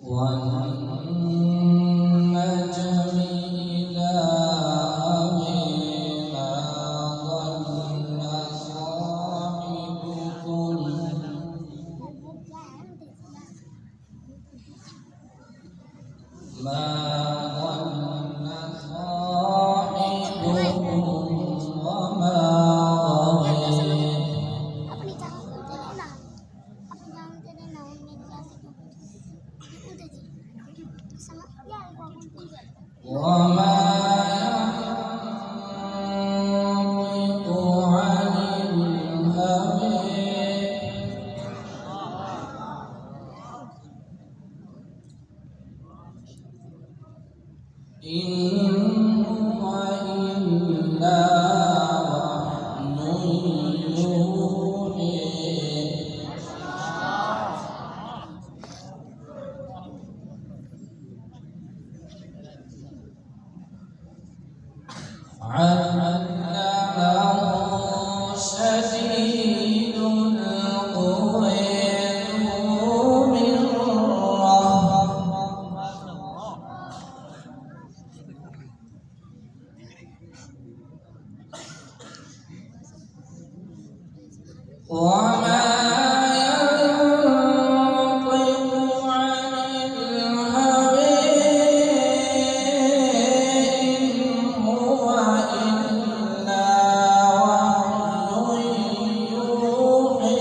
والنجم إذا هوى ما ضل صاحبكم ما ضل صاحبكم وما غوى وما ينطق عن الهوى إن هو إلا وحي يوحى علمه شديد القوى ذو مرة وما ينطق عن الهوى إن هو إلا وحي يوحى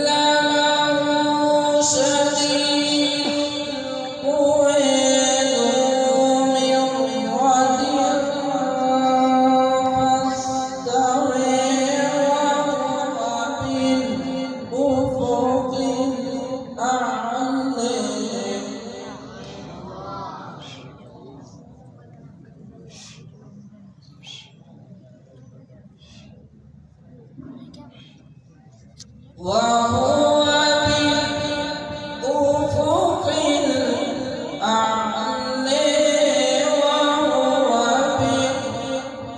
علمه شديد القوى ذو مرة فاستوى وهو بالأفق الأعلى وهو بالأفق الأعلى وهو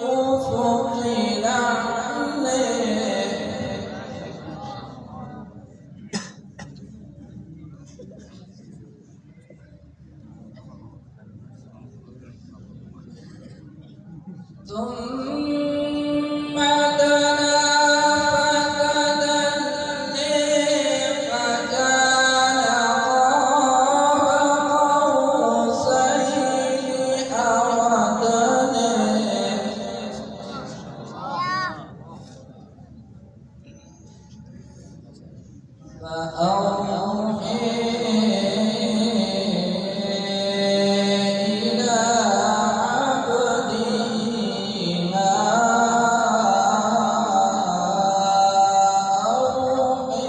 بالأفق الأعلى ثم دنا فأوحي إلى عبده ما أوحي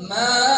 ما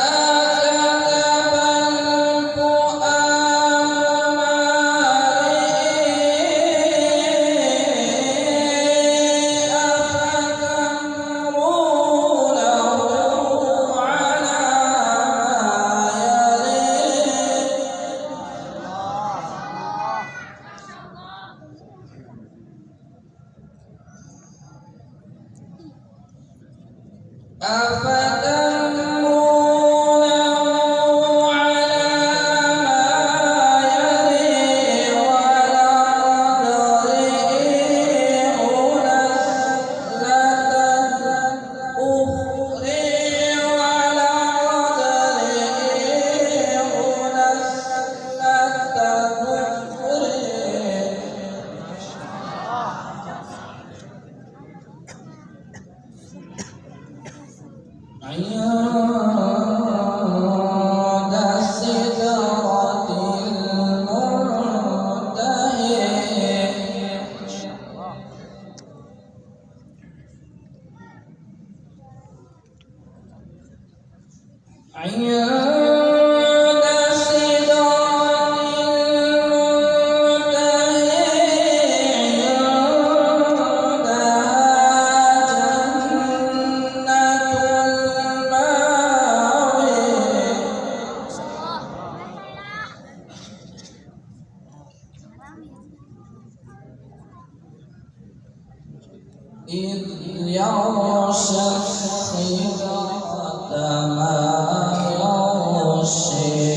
أفتمرونه على ما يري ولقد رئيه نزلة أخرى ولقد رئيه نزلة أخرى عند سدرة المنتهى عند سدرة المنتهى عندها جنة المأوى إذ يغشى السدرة ما يغشي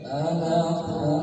ألا